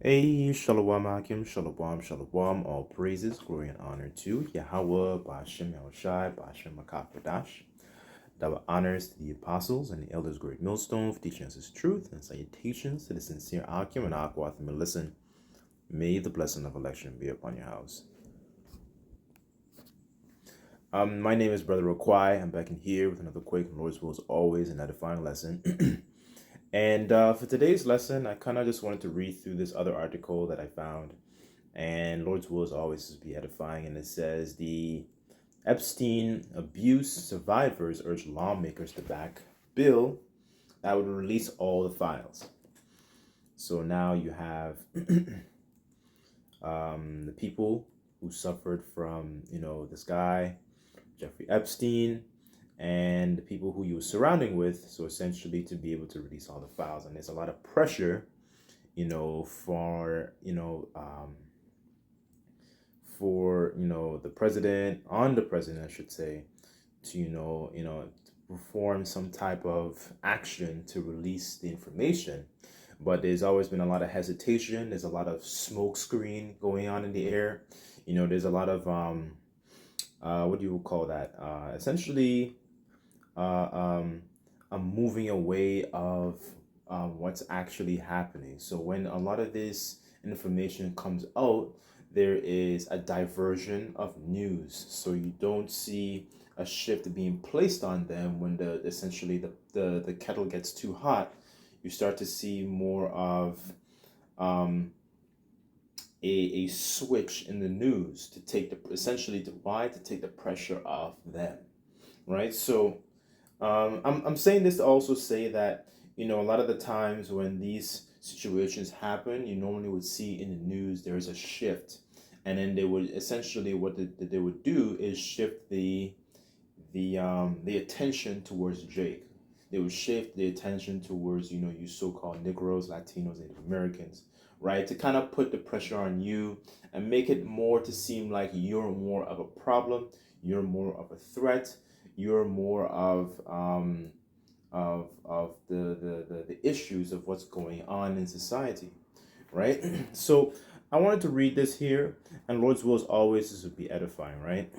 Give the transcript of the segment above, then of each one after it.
Hey, Shalom Akim, Shalom, Shalom, all praises, glory, and honor to Yahweh, Ba'ashem Yahushai, Ba'ashem Makafadash. Double honors to the apostles and the elders, great millstone, for teaching us his truth, and salutations to the sincere Akim and Akwath and listen. May the blessing of election be upon your house. My name is Brother Roquai. I'm back in here with another quick, Lord's will as always, an edifying lesson. And for today's lesson, I kind of just wanted to read through this other article that I found. And Lord's will is always to be edifying. And it says the Epstein abuse survivors urge lawmakers to back bill that would release all the files. So now you have the people who suffered from, this guy, Jeffrey Epstein, and the people who you were surrounding with. So essentially to be able to release all the files. And there's a lot of pressure, for the president, on the president I should say, to perform some type of action to release the information. But there's always been a lot of hesitation. There's a lot of smoke screen going on in the air. There's a lot of what do you call that, essentially a moving away of what's actually happening. So when a lot of this information comes out, there is a diversion of news. So you don't see a shift being placed on them when the kettle gets too hot. You start to see more of a switch in the news to take to take the pressure off them, right? So I'm saying this to also say that a lot of the times when these situations happen, you normally would see in the news there is a shift, and then they would essentially they would do is shift the attention towards Jake. They would shift the attention towards you so-called Negroes, Latinos, Native Americans, right? To kind of put the pressure on you and make it more to seem like you're more of a problem, you're more of a threat, you're more of the issues of what's going on in society, right? So I wanted to read this here, and Lord's will is always this would be edifying, right?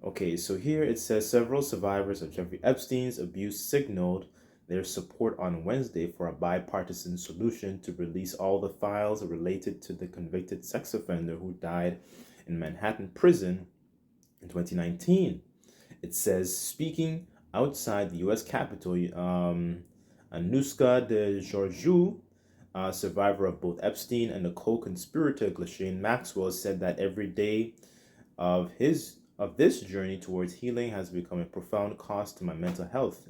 Okay, so here it says several survivors of Jeffrey Epstein's abuse signaled their support on Wednesday for a bipartisan solution to release all the files related to the convicted sex offender who died in Manhattan prison in 2019. It says, speaking outside the U.S. Capitol, Anuska de Georgiou, a survivor of both Epstein and the co-conspirator Ghislaine Maxwell, said that every day of this journey towards healing has become a profound cost to my mental health.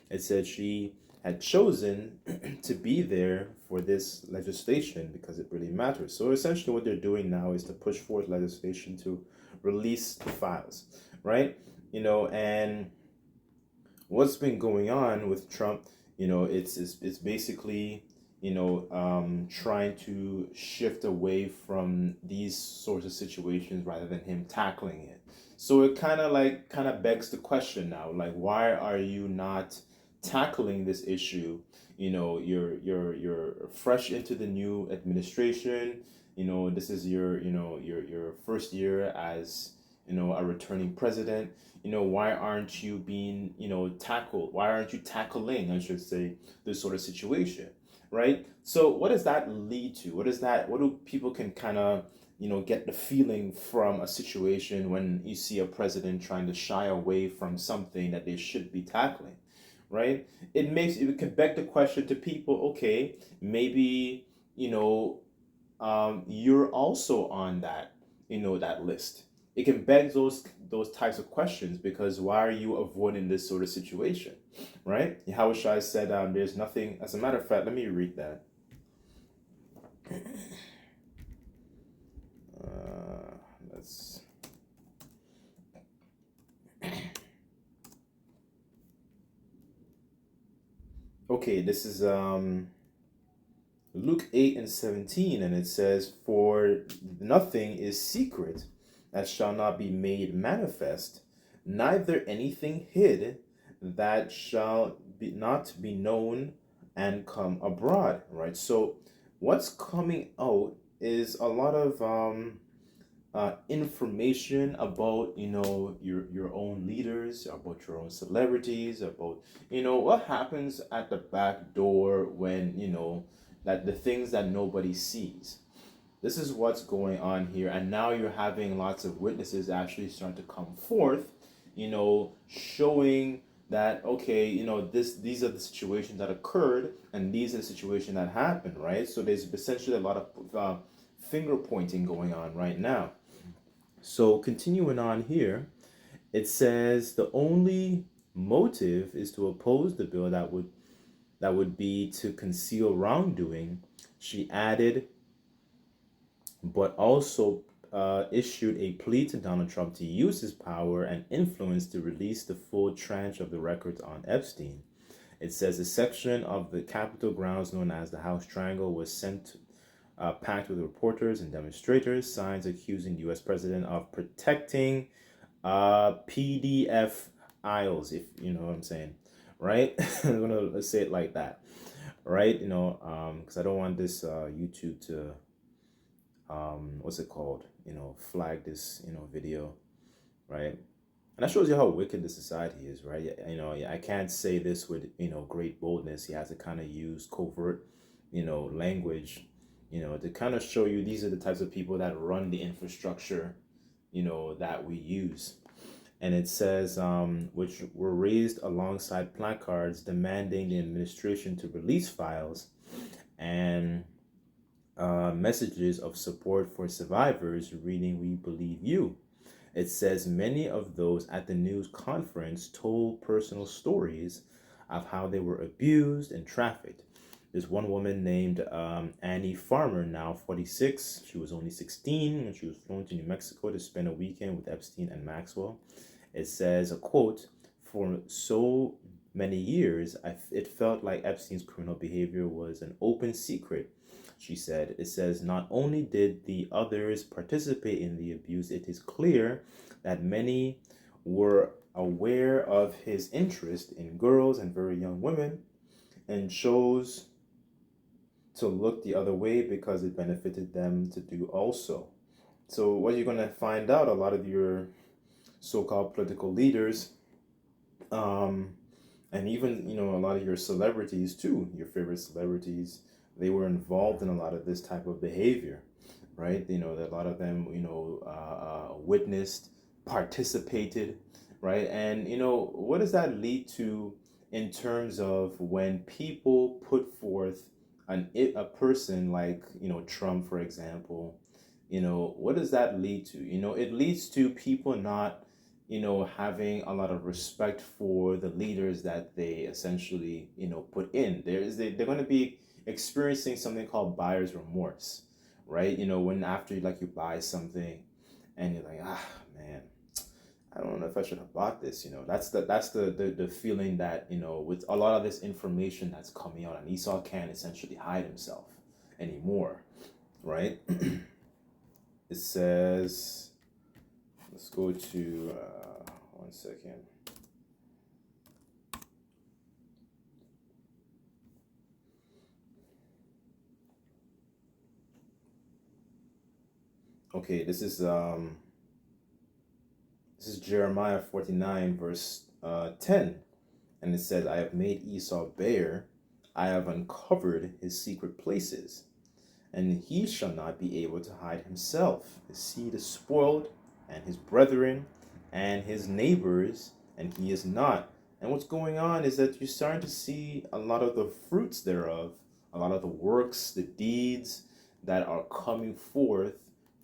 It said she had chosen to be there for this legislation because it really matters. So essentially what they're doing now is to push forward legislation to release the files, right? And what's been going on with Trump, it's basically trying to shift away from these sorts of situations rather than him tackling it. So it kind of begs the question now, like, why are you not tackling this issue? You're fresh into the new administration. This is your first year as a returning president. Why aren't you being tackled? Why aren't you tackling, I should say, this sort of situation? Right? So what does that lead to? What do people can kind of get the feeling from a situation when you see a president trying to shy away from something that they should be tackling, right? It can beg the question to people, okay, maybe you're also on that list. It can beg those types of questions, because why are you avoiding this sort of situation, right? Yahushua said, there's nothing. As a matter of fact, let me read that. Let's. Okay, this is Luke 8:17, and it says, "For nothing is secret that shall not be made manifest, neither anything hid that shall not be known and come abroad, right? So what's coming out is a lot of information about your own leaders, about your own celebrities, about what happens at the back door when that the things that nobody sees. This is what's going on here, and now you're having lots of witnesses actually starting to come forth, showing that okay, these are the situations that occurred, and these are the situations that happened, right? So there's essentially a lot of finger pointing going on right now. So continuing on here, it says the only motive is to oppose the bill that would be to conceal wrongdoing. She added, but also issued a plea to Donald Trump to use his power and influence to release the full tranche of the records on Epstein. It says a section of the Capitol grounds known as the House Triangle was sent packed with reporters and demonstrators, signs accusing the U.S. president of protecting PDF aisles, if you know what I'm saying, right? I'm gonna say it like that, right? Because I don't want this YouTube to what's it called? Flag this video, right? And that shows you how wicked the society is, right? I can't say this with great boldness. He has to kind of use covert, language, to kind of show you these are the types of people that run the infrastructure, that we use. And it says, which were raised alongside placards demanding the administration to release files and messages of support for survivors reading "We Believe You." It says many of those at the news conference told personal stories of how they were abused and trafficked. There's one woman named Annie Farmer, now 46. She was only 16 when she was flown to New Mexico to spend a weekend with Epstein and Maxwell. It says, a quote, "For so many years, it felt like Epstein's criminal behavior was an open secret," she said. It says, "Not only did the others participate in the abuse, it is clear that many were aware of his interest in girls and very young women and chose to look the other way because it benefited them to do also." So what you're going to find out, a lot of your so-called political leaders, and even a lot of your celebrities too, your favorite celebrities, they were involved in a lot of this type of behavior, right? That a lot of them witnessed, participated, right? And what does that lead to in terms of when people put forth a person like Trump, for example? What does that lead to? It leads to people not having a lot of respect for the leaders that they essentially put in. They're going to be experiencing something called buyer's remorse, right? When after you buy something and you're like, man, I don't know if I should have bought this. That's the feeling that with a lot of this information that's coming out, and Esau can't essentially hide himself anymore, right? It says, let's go to one second. Okay, this is Jeremiah 49 verse 10, and it says, "I have made Esau bare, I have uncovered his secret places, and he shall not be able to hide himself. His seed is spoiled, and his brethren, and his neighbors, and he is not." And what's going on is that you're starting to see a lot of the fruits thereof, a lot of the works, the deeds that are coming forth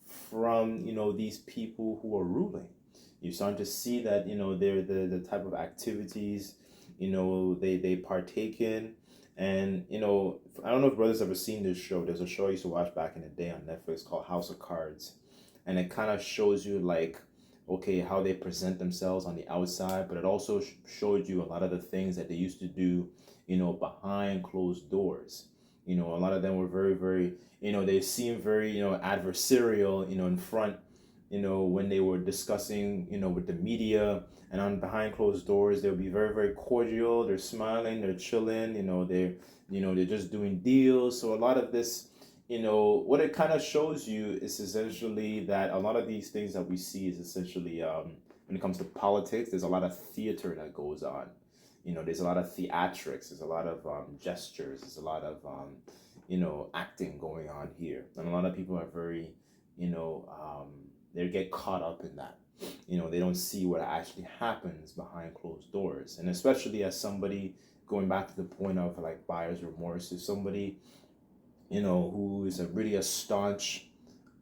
from these people who are ruling. You're starting to see that they're the type of activities they partake in. And I don't know if brothers ever seen this show. There's a show I used to watch back in the day on Netflix called House of Cards, and it kind of shows you okay, how they present themselves on the outside, but it also showed you a lot of the things that they used to do behind closed doors. A lot of them were very, very they seem very adversarial in front when they were discussing, with the media and on behind closed doors, they'll be very, very cordial. They're smiling, they're chilling, they're just doing deals. So a lot of this, what it kind of shows you is essentially that a lot of these things that we see is essentially, when it comes to politics, there's a lot of theater that goes on. There's a lot of theatrics, there's a lot of gestures, there's a lot of, acting going on here. And a lot of people are very, they get caught up in that. They don't see what actually happens behind closed doors. And especially as somebody, going back to the point of like buyer's remorse, if somebody, who is really a staunch,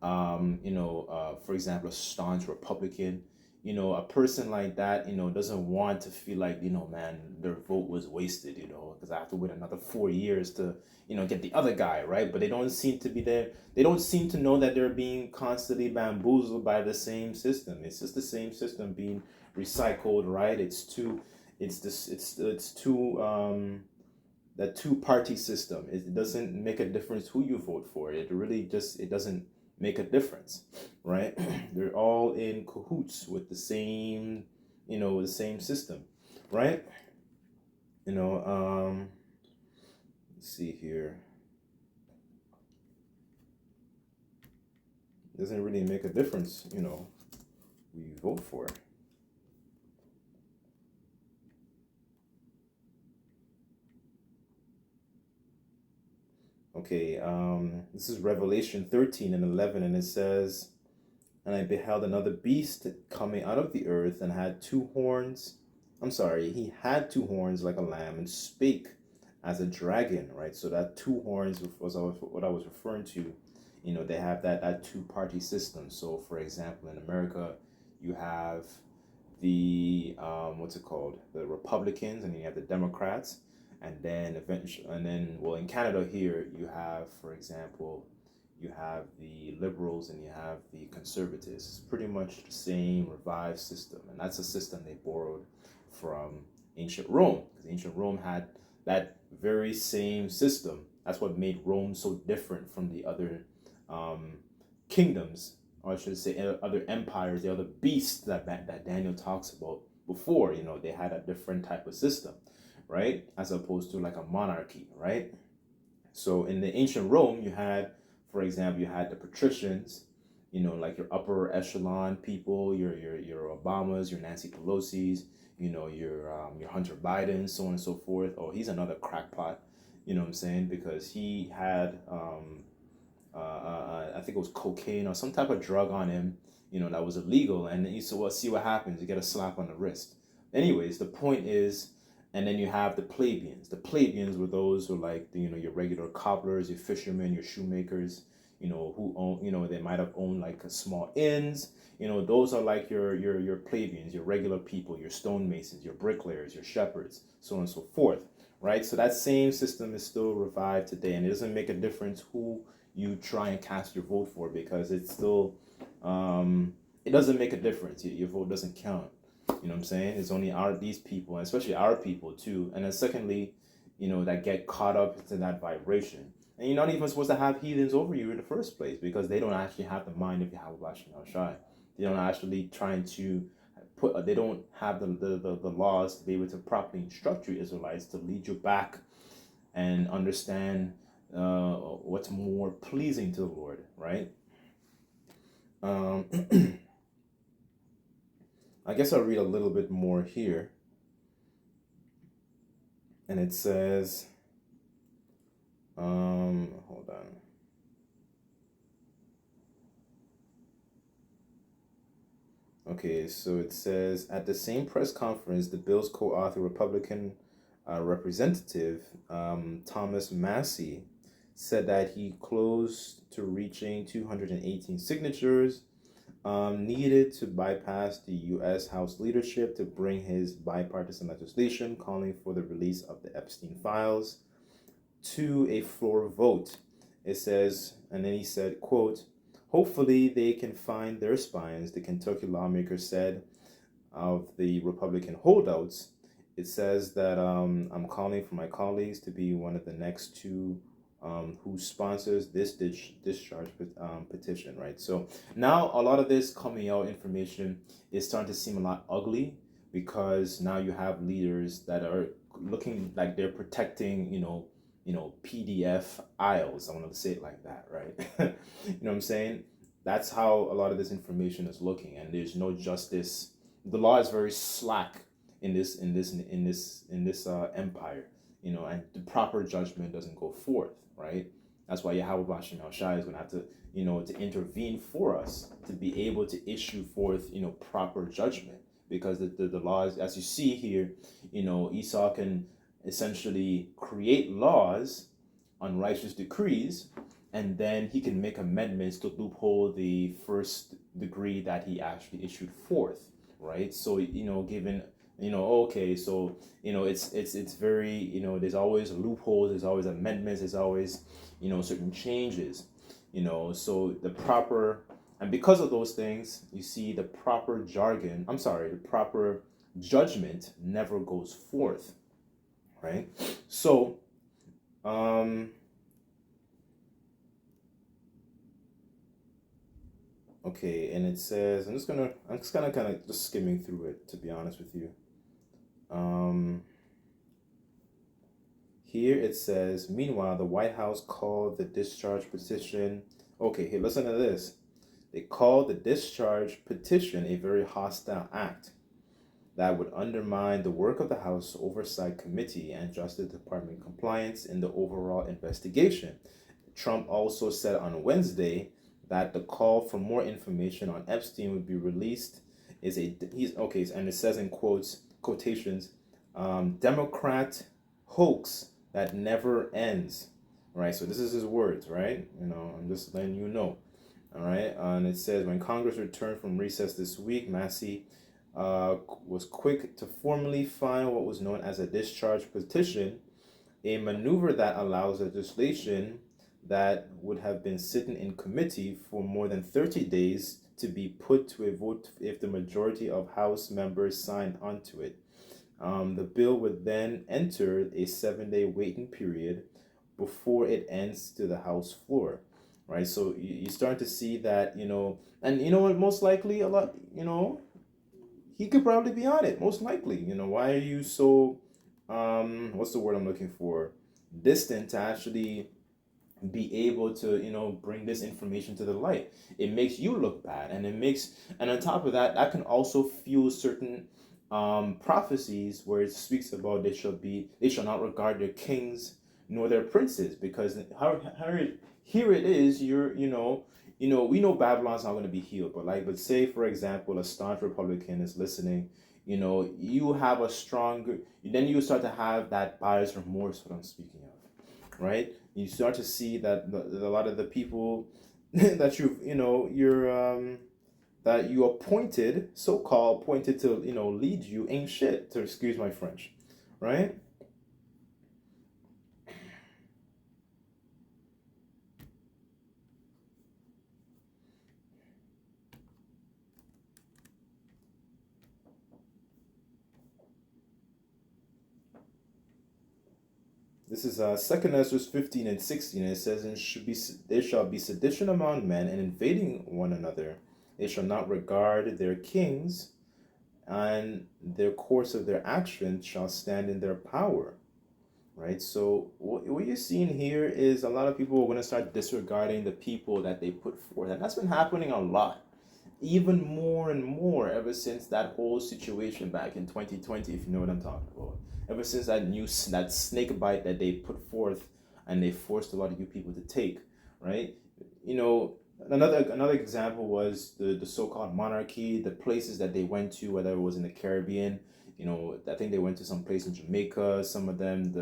for example, a staunch Republican, a person like that, doesn't want to feel like, man, their vote was wasted, because I have to wait another 4 years to, get the other guy, right? But they don't seem to be there. They don't seem to know that they're being constantly bamboozled by the same system. It's just the same system being recycled, right? That two-party system. It doesn't make a difference who you vote for. It doesn't make a difference, right? They're all in cahoots with the same system, right? Let's see here. It doesn't really make a difference, who you vote for. Okay, this is Revelation 13 and 11, and it says, "And I beheld another beast coming out of the earth, and had two horns." He had two horns like a lamb, and spake as a dragon, right? So that two horns was what I was referring to. They have that two-party system. So, for example, in America, you have the what's it called, the Republicans, and you have the Democrats, and then well, in Canada here you have, for example, you have the Liberals and you have the Conservatives. It's pretty much the same revived system, and that's a system they borrowed from ancient Rome, because ancient Rome had that very same system. That's what made Rome so different from the other kingdoms, or I should say other empires, the other beasts that Daniel talks about before. They had a different type of system, right? As opposed to like a monarchy, right? So in the ancient Rome, you had, for example, you had the patricians, like your upper echelon people, your Obamas, your Nancy Pelosi's, your Hunter Biden, so on and so forth. Oh, he's another crackpot, you know what I'm saying? Because he had I think it was cocaine or some type of drug on him, that was illegal. And you see what happens. You get a slap on the wrist. Anyways, the point is, and then you have the plebeians. The plebeians were those who like, your regular cobblers, your fishermen, your shoemakers, who own, they might have owned like a small inns. Those are like your plebeians, your regular people, your stonemasons, your bricklayers, your shepherds, so on and so forth, right? So that same system is still revived today, and it doesn't make a difference who you try and cast your vote for, because it's still, it doesn't make a difference. Your vote doesn't count. You know what I'm saying? It's only these people, and especially our people too. And then secondly, that get caught up into that vibration. And you're not even supposed to have heathens over you in the first place, because they don't actually have the mind of Yahweh Shai. They don't actually trying to they don't have the laws to be able to properly instruct you Israelites to lead you back and understand what's more pleasing to the Lord, right? I guess I'll read a little bit more here. And it says, hold on. Okay, so it says, at the same press conference, the bill's co-author, Republican representative Thomas Massey, said that he close to reaching 218 signatures needed to bypass the U.S. House leadership to bring his bipartisan legislation calling for the release of the Epstein files to a floor vote. It says, and then he said, quote, "Hopefully they can find their spines," the Kentucky lawmaker said of the Republican holdouts. It says that I'm calling for my colleagues to be one of the next two who sponsors this discharge petition, right? So now a lot of this coming out information is starting to seem a lot ugly because now you have leaders that are looking like they're protecting, PDF aisles. I want to say it like that, right? You know what I'm saying? That's how a lot of this information is looking, and there's no justice. The law is very slack in this empire, and the proper judgment doesn't go forth, right? That's why Yahweh Bashim Shai is going to have to, to intervene for us to be able to issue forth, proper judgment, because the laws, as you see here, Esau can essentially create laws, unrighteous decrees, and then he can make amendments to loophole the first degree that he actually issued forth, right? So, given, okay, so, it's very, there's always loopholes, there's always amendments, there's always, certain changes, so the proper, and because of those things, you see the proper the proper judgment never goes forth, right? So, okay, and it says, I'm just gonna kind of just skimming through it, to be honest with you. Here it says, meanwhile, the White House called the discharge petition. Okay, here, listen to this. They called the discharge petition a very hostile act that would undermine the work of the House Oversight Committee and Justice Department compliance in the overall investigation. Trump also said on Wednesday that the call for more information on Epstein would be released and it says in quotations, Democrat hoax that never ends, right? So this is his words, right? I'm just letting you know, all right? And it says, when Congress returned from recess this week, Massey was quick to formally file what was known as a discharge petition, a maneuver that allows legislation that would have been sitting in committee for more than 30 days to be put to a vote if the majority of House members sign onto it. The bill would then enter a 7-day waiting period before it ends to the House floor, right? So you start to see that, and you know what, most likely a lot, he could probably be on it, most likely. Why are you so, what's the word I'm looking for? Distant to actually be able to bring this information to the light. It makes you look bad, and on top of that, that can also fuel certain prophecies where it speaks about they shall not regard their kings nor their princes, because here it is, we know Babylon's not going to be healed, but say for example a staunch Republican is listening, you have a stronger, then you start to have that buyer's remorse, what I'm speaking of, right? You start to see that a lot of the people that that you appointed, so-called appointed to, lead you, ain't shit, to excuse my French, right? This is 2 Ezra 15 and 16. It says, and there shall be sedition among men and invading one another. They shall not regard their kings, and their course of their actions shall stand in their power. Right? So what you're seeing here is a lot of people are going to start disregarding the people that they put forth. And that's been happening a lot. Even more and more ever since that whole situation back in 2020, if you know what I'm talking about. Ever since that snake bite that they put forth and they forced a lot of you people to take, right? Another example was the so-called monarchy, the places that they went to, whether it was in the Caribbean, I think they went to some place in Jamaica. Some of them,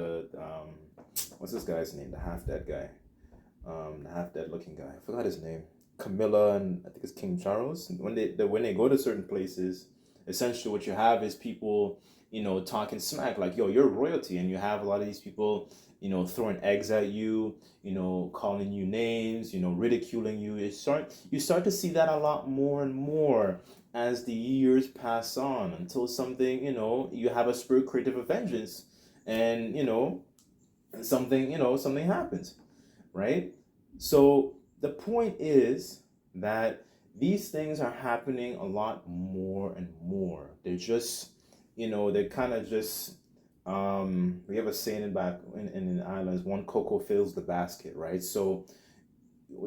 what's this guy's name? The half-dead guy, the half-dead looking guy. I forgot his name. Camilla, and I think it's King Charles. When they go to certain places, essentially what you have is people, talking smack like, yo, you're royalty, and you have a lot of these people, throwing eggs at you, calling you names, ridiculing you. You start to see that a lot more and more as the years pass on, until something, you have a spirit creative of vengeance, and something happens. right? So the point is that these things are happening a lot more and more. They're just, they're kind of just, we have a saying in the islands, one cocoa fills the basket, right? So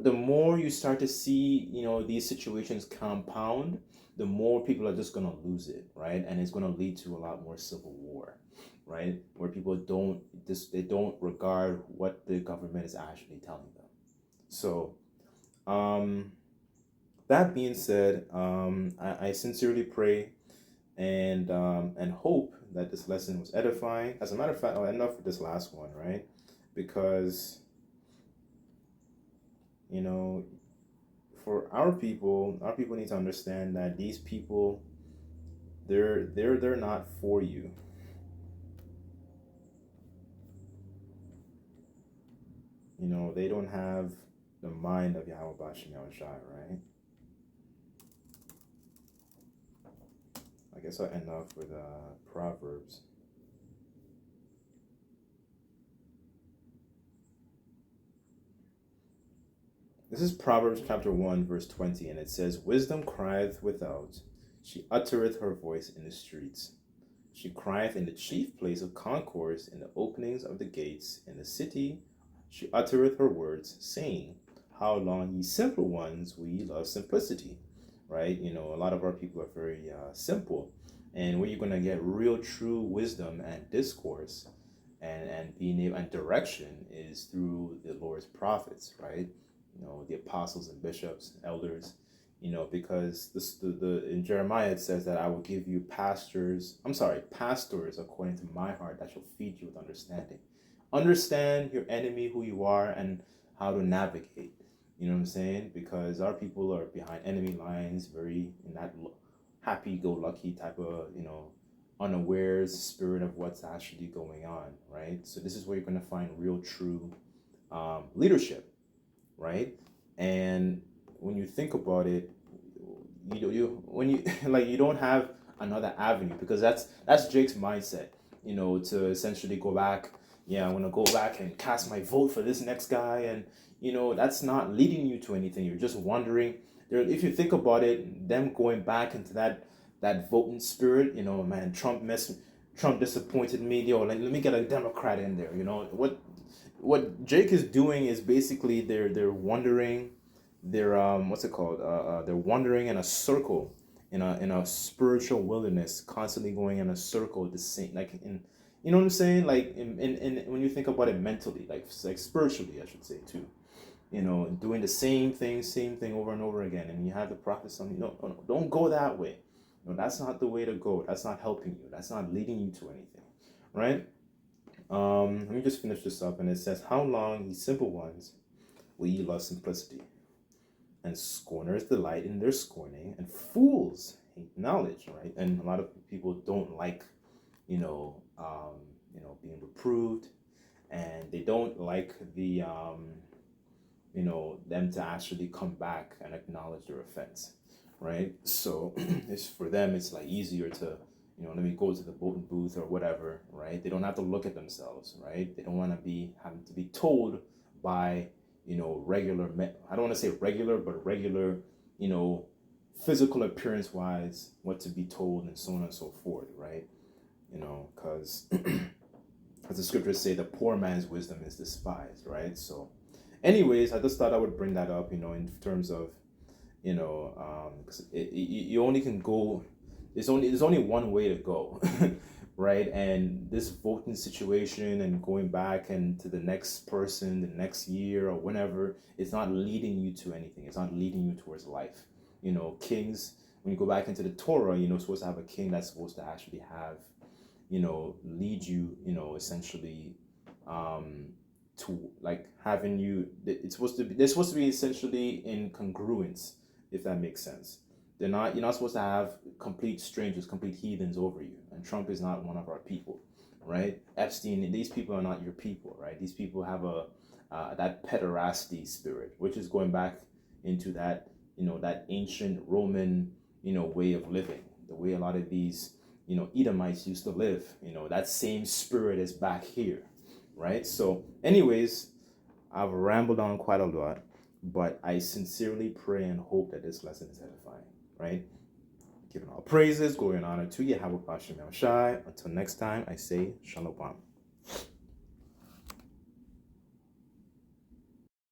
the more you start to see, these situations compound, the more people are just going to lose it, right? And it's going to lead to a lot more civil war, right? Where people they don't regard what the government is actually telling them. So, um, that being said, I sincerely pray and hope that this lesson was edifying. As a matter of fact, I'll end off with this last one, right? Because, you know, for our people need to understand that these people, they're not for you. They don't have the mind of Yahweh Bashim Yahushai, right? I guess I'll end off with Proverbs. This is Proverbs chapter 1, verse 20, and it says, Wisdom crieth without, she uttereth her voice in the streets. She crieth in the chief place of concourse, in the openings of the gates, in the city. She uttereth her words, saying, How long, ye simple ones, will ye love simplicity? Right? A lot of our people are very simple. And where you're going to get real, true wisdom and discourse and being able and direction is through the Lord's prophets, right? The apostles and bishops, elders, because the in Jeremiah it says that I will give you pastors according to my heart that shall feed you with understanding. Understand your enemy, who you are, and how to navigate. You know what I'm saying? Because our people are behind enemy lines, very in that happy-go-lucky type of, unawares spirit of what's actually going on, right? So this is where you're going to find real, true leadership, right? And when you think about it, when you like you don't have another avenue, because that's Jake's mindset, to essentially go back. Yeah, I'm gonna go back and cast my vote for this next guy, and that's not leading you to anything. You're just wondering. There, if you think about it, them going back into that voting spirit, man, Trump disappointed me. Let me get a Democrat in there. What Jake is doing is basically they're wandering, they're what's it called? They're wandering in a circle, in a spiritual wilderness, constantly going in a circle, the same like in, what I'm saying, like in when you think about it mentally, like spiritually, I should say too. Doing the same thing over and over again, and you have the prophet something. No, no, no, don't go that way. No, that's not the way to go. That's not helping you. That's not leading you to anything, right? Let me just finish this up, and it says, How long, ye simple ones, will ye love simplicity? And scorners delight in their scorning, and fools hate knowledge, right? And a lot of people don't like, being reproved, and they don't like them to actually come back and acknowledge their offense, right? So it's for them, it's like easier to let me go to the voting booth or whatever, right? They don't have to look at themselves, right? They don't want to be having to be told by, regular men. I don't want to say regular, but regular, physical appearance wise, what to be told and so on and so forth, right? Because as the scriptures say, the poor man's wisdom is despised, right? So, anyways, I just thought I would bring that up, in terms of, 'cause you only can go, there's only one way to go, right? And this voting situation and going back and to the next person, the next year or whenever, it's not leading you to anything. It's not leading you towards life. Kings, when you go back into the Torah, supposed to have a king that's supposed to actually have, lead you, essentially, to like having you. They're supposed to be essentially in congruence, if that makes sense. You're not supposed to have complete strangers, complete heathens over you. And Trump is not one of our people, right? Epstein, these people are not your people, right? These people have that pederasty spirit, which is going back into that, that ancient Roman, way of living, the way a lot of these, Edomites used to live. That same spirit is back here, right? So, anyways, I've rambled on quite a lot, but I sincerely pray and hope that this lesson is edifying, right? Giving all praises, glory, and honor to Yahweh Bashem Shai. Until next time, I say Shalom.